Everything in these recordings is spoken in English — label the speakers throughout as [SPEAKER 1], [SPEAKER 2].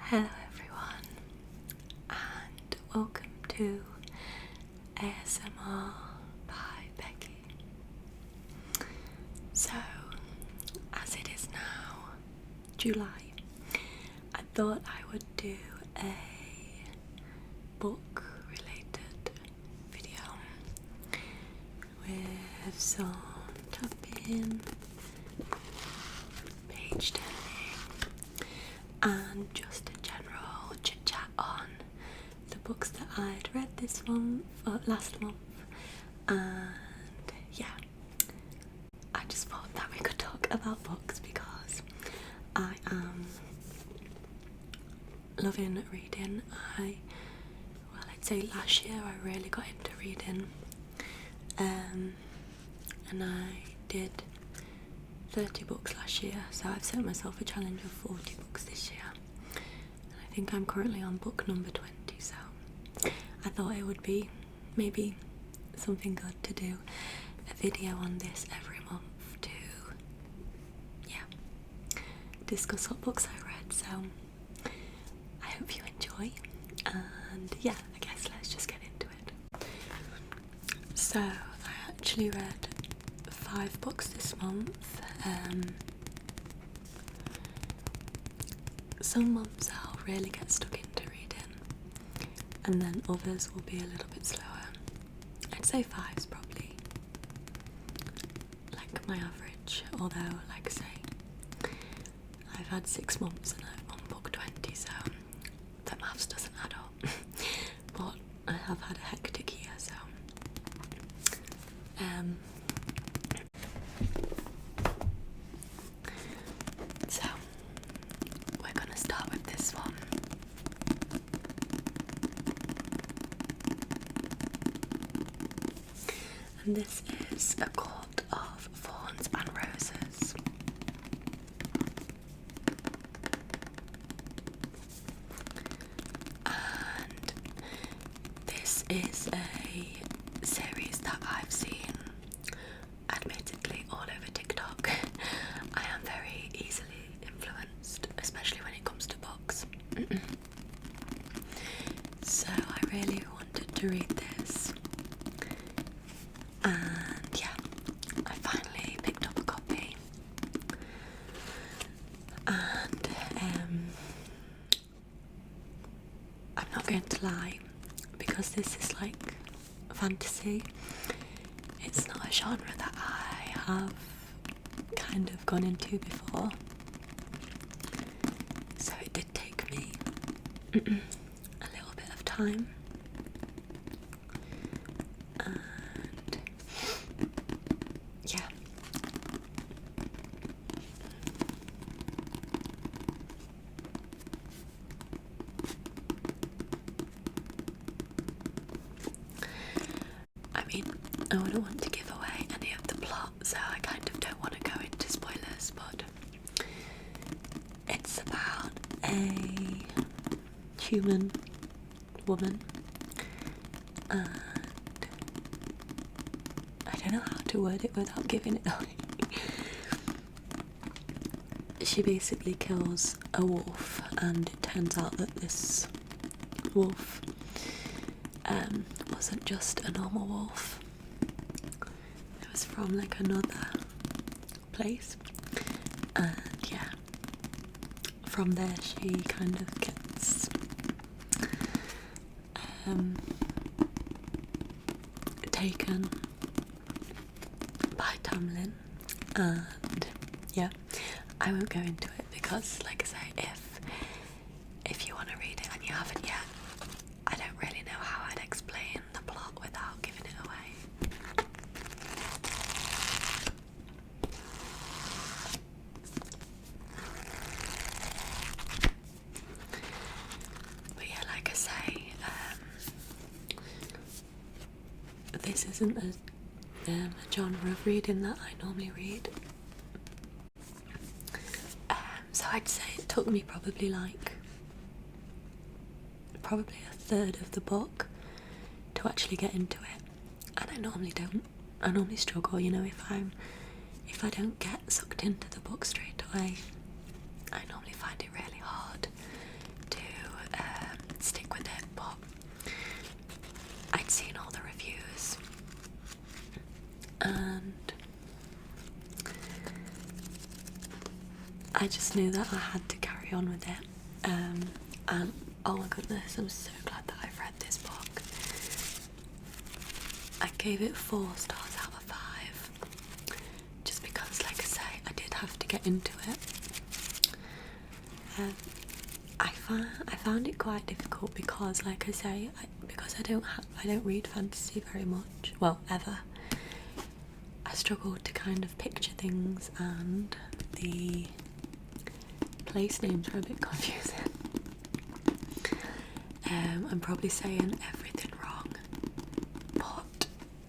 [SPEAKER 1] Hello everyone, and welcome to ASMR by Becky. So, as it is now July, I thought I would do a book related video with some tapping, page turning, and just a general chit chat on the books that I'd read this month or last month. And yeah, I just thought that we could talk about books because I am loving reading. I'd say last year I really got into reading, and I did 30 books last year, so I've set myself a challenge of 40 books this year, and I think I'm currently on book number 20, so I thought it would be maybe something good to do a video on this every month to discuss what books I read. So I hope you enjoy, and yeah, I guess let's just get into it. So I actually read 5 books this month. Some months I'll really get stuck into reading, and then others will be a little bit slower. I'd say 5's probably like my average, although like I say, I've had 6 months and I'm on book 20, so the maths doesn't add up. But I have had a hectic year, so we're gonna start with this one. And this is A Court of Thorns and Roses. And this is a series that I've seen admittedly all over TikTok. I am very easily influenced, especially when it comes to books. So I really wanted to read this, and yeah, I finally picked up a copy. And I'm not going to lie, because this is like fantasy, it's not a genre that I have kind of gone into before, so it did take me a little bit of time. And yeah, I mean, I wouldn't want to give away any of the plot, so I kind of don't want to go into spoilers, but it's about a human woman, and I don't know how to word it without giving it away. She basically kills a wolf, and it turns out that this wolf wasn't just a normal wolf. It was from like another place, and yeah, from there she kind of gets taken by Tamlin, and yeah, I won't go into it because, like I say, if you want to read it and you haven't yet, I don't really know how I'd explain the plot without giving it away. But yeah, like I say, this isn't a genre of reading that I normally read. So I'd say it took me probably a third of the book to actually get into it, and I normally don't. I normally struggle, you know, if I don't get sucked into the book straight away, I normally find it really hard to and I just knew that I had to carry on with it. And oh my goodness, I'm so glad that I've read this book. I gave it 4 stars out of 5, just because, like I say, I did have to get into it. I found it quite difficult because, like I say, because I don't read fantasy very much, well, ever. I struggled to kind of picture things, and the place names were a bit confusing. I'm probably saying everything wrong, but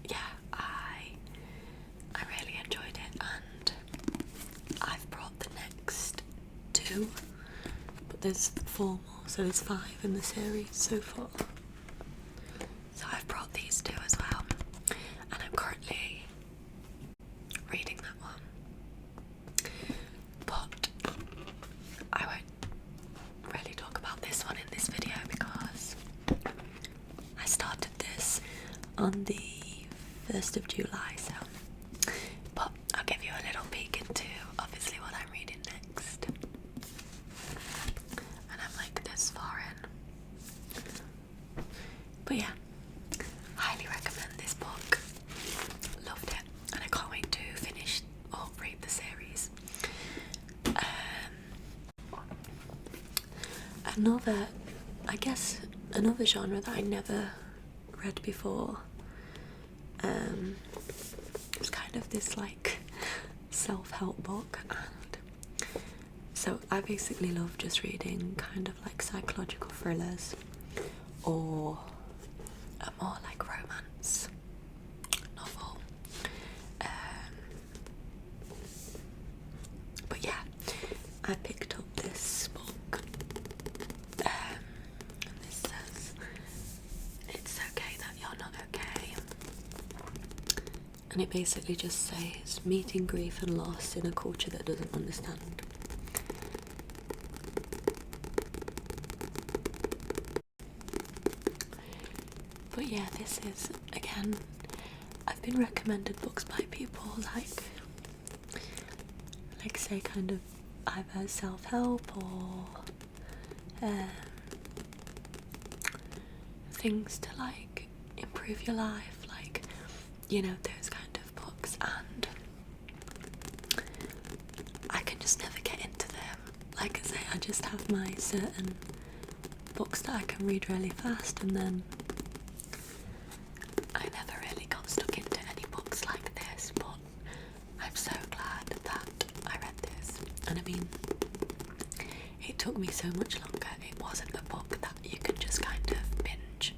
[SPEAKER 1] yeah, I really enjoyed it, and I've brought the next 2, but there's 4 more, so there's 5 in the series so far. So I've brought these 2 as well, and I'm currently reading that one, but I won't really talk about this one in this video because I started this on the 1st of July, so, but I'll give you a little peek into obviously what I'm reading next. And I'm like this far in. But yeah, highly recommend this book. Loved it, and I can't wait to finish or read the series. Another genre that I never read before. It's kind of this like self-help book, and so I basically love just reading kind of like psychological thrillers or a more like romance novel. But yeah, I picked up this book, and this says, "It's okay that you're not okay." And it basically just says, meeting grief and loss in a culture that doesn't understand. But yeah, this is, again, I've been recommended books by people like say kind of either self-help or things to like improve your life, like, you know, those kind of books, and I can just never get into them. Like I say, I just have my certain books that I can read really fast, and then I never really got stuck into any books like this, but I'm so glad that I read this. And I mean, it took me so much longer. It wasn't a book that you can just kind of binge.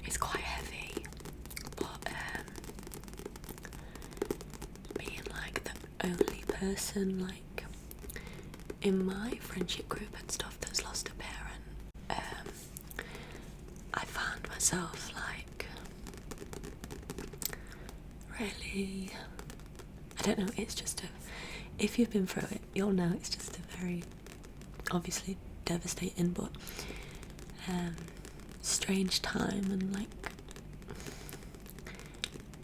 [SPEAKER 1] It's quite heavy, but being like the only person like in my friendship group and stuff that's lost a parent, I found myself like really, I don't know, it's just if you've been through it, you'll know it's just a very obviously devastating but strange time, and like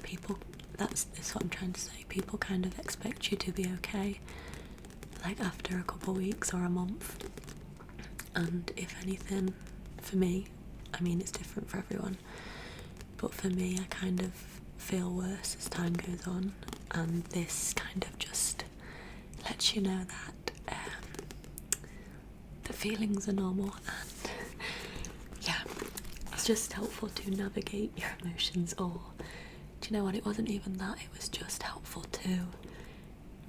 [SPEAKER 1] people, that's what I'm trying to say, people kind of expect you to be okay like after a couple of weeks or a month, and if anything, for me, I mean it's different for everyone, but for me I kind of feel worse as time goes on, and this kind of just lets you know that the feelings are normal, and yeah, it's just helpful to navigate your emotions. Or do you know what, it wasn't even that, it was just helpful to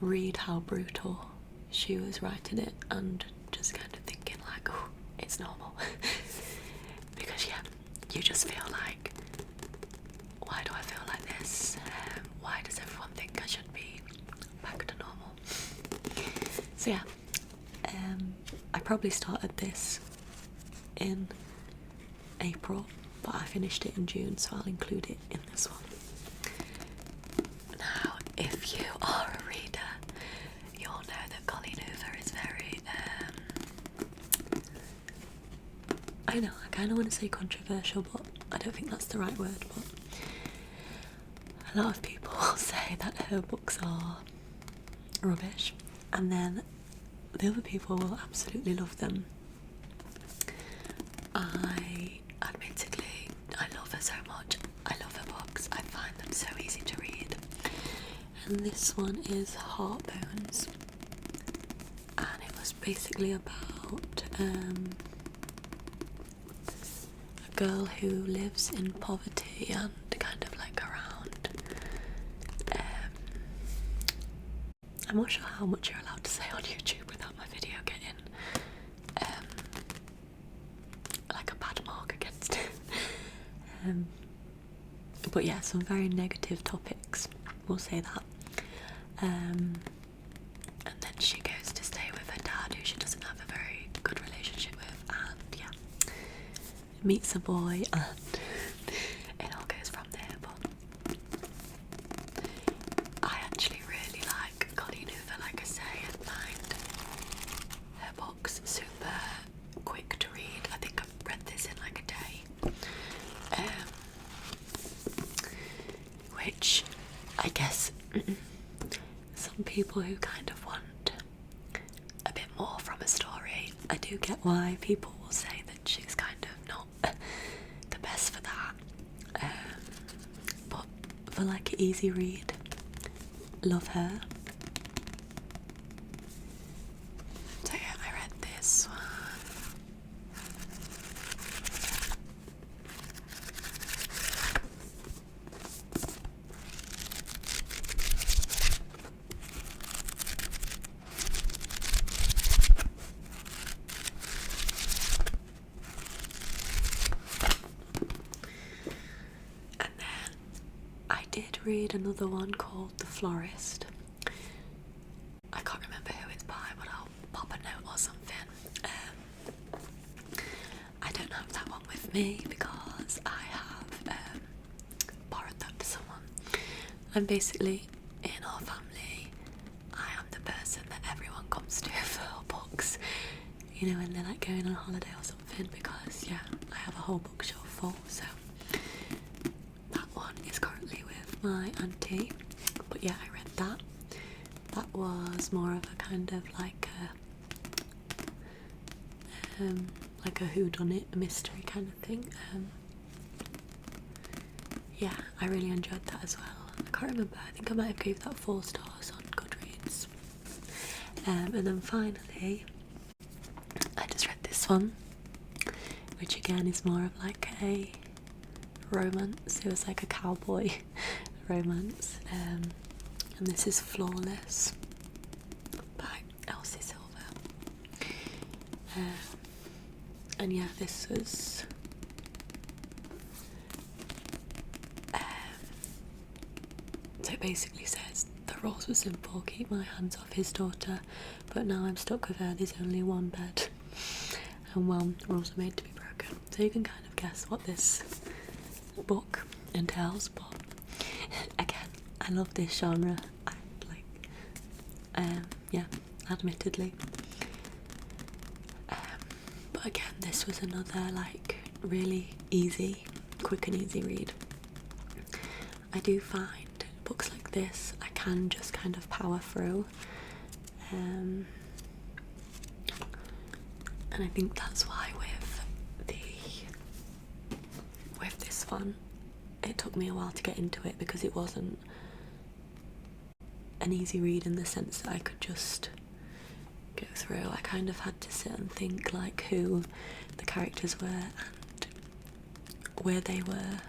[SPEAKER 1] read how brutal she was writing it, and just kind of thinking like, oh, it's normal. Because yeah, you just feel like, why do I feel like this? Why does everyone think I should be back to normal? So yeah, I probably started this in April, but I finished it in June, so I'll include it in this one. Now, if you are a reader, you'll know that Colleen Hoover is very, I know, I kind of want to say controversial, but I don't think that's the right word, but a lot of people will say that her books are rubbish, and then the other people will absolutely love them. Admittedly, I love her so much. I love her books. I find them so easy to read. And this one is Heartbones, and it was basically about a girl who lives in poverty and kind of like around. I'm not sure how much you're allowed to say on YouTube without my video getting like a bad mark against it. But yeah, some very negative topics, we'll say that. And then she goes to stay with her dad, who she doesn't have a very good relationship with, and yeah, meets a boy, and it all goes from there. But I actually really like Colleen Hoover, like I say, and find her books super quick to read. I think I've read this in like a day, which I guess some people who kind of want a bit more from a story, I do get why people will say that she's kind of not the best for that, but for like an easy read, love her. So yeah, I read this one. Read another one called The Florist. I can't remember who it's by, but I'll pop a note or something. I don't have that one with me because I have borrowed that to someone. And basically, in our family, I am the person that everyone comes to for books, you know, when they're like going on holiday or something, because yeah, I have a whole bookshelf full. So that one is currently with my auntie, but yeah, I read that. That was more of a kind of like a whodunit, a mystery kind of thing. Yeah, I really enjoyed that as well. I can't remember, I think I might have gave that 4 stars on Goodreads. And then finally, I just read this one, which again is more of like a romance. It was like a cowboy romance, and this is Flawless by Elsie Silver. And yeah, this was so it basically says the rules were simple: keep my hands off his daughter, but now I'm stuck with her. There's only one bed, and well, rules are made to be broken. So you can kind of guess what this book entails, but again, I love this genre. I like, yeah, admittedly. But again, this was another like really easy, quick and easy read. I do find books like this I can just kind of power through, and I think that's why with this one, it took me a while to get into it, because it wasn't an easy read in the sense that I could just go through. I kind of had to sit and think like who the characters were and where they were,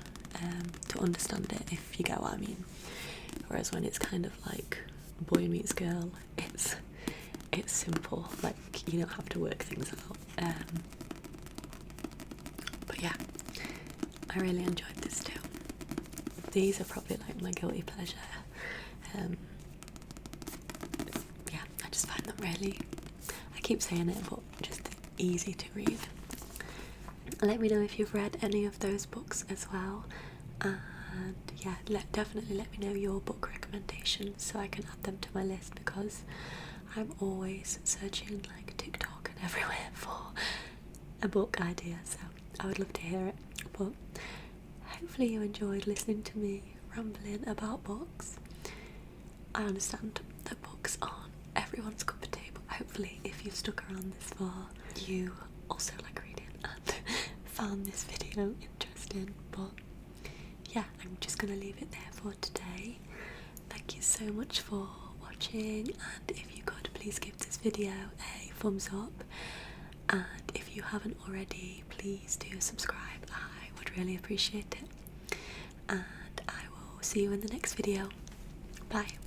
[SPEAKER 1] to understand it, if you get what I mean. Whereas when it's kind of like boy meets girl, it's simple, like you don't have to work things out. But yeah, I really enjoyed this too. These are probably like my guilty pleasure. Yeah, I just find them really, I keep saying it, but just easy to read. Let me know if you've read any of those books as well, and yeah, definitely let me know your book recommendations so I can add them to my list, because I'm always searching like TikTok and everywhere for a book idea, so I would love to hear it. But hopefully you enjoyed listening to me rambling about books. I understand that books aren't everyone's cup of tea, but hopefully if you've stuck around this far, you also like reading and found this video interesting. But yeah, I'm just gonna leave it there for today. Thank you so much for watching, and if you could please give this video a thumbs up, and if you haven't already, please do subscribe. I would really appreciate it, and I will see you in the next video. Bye.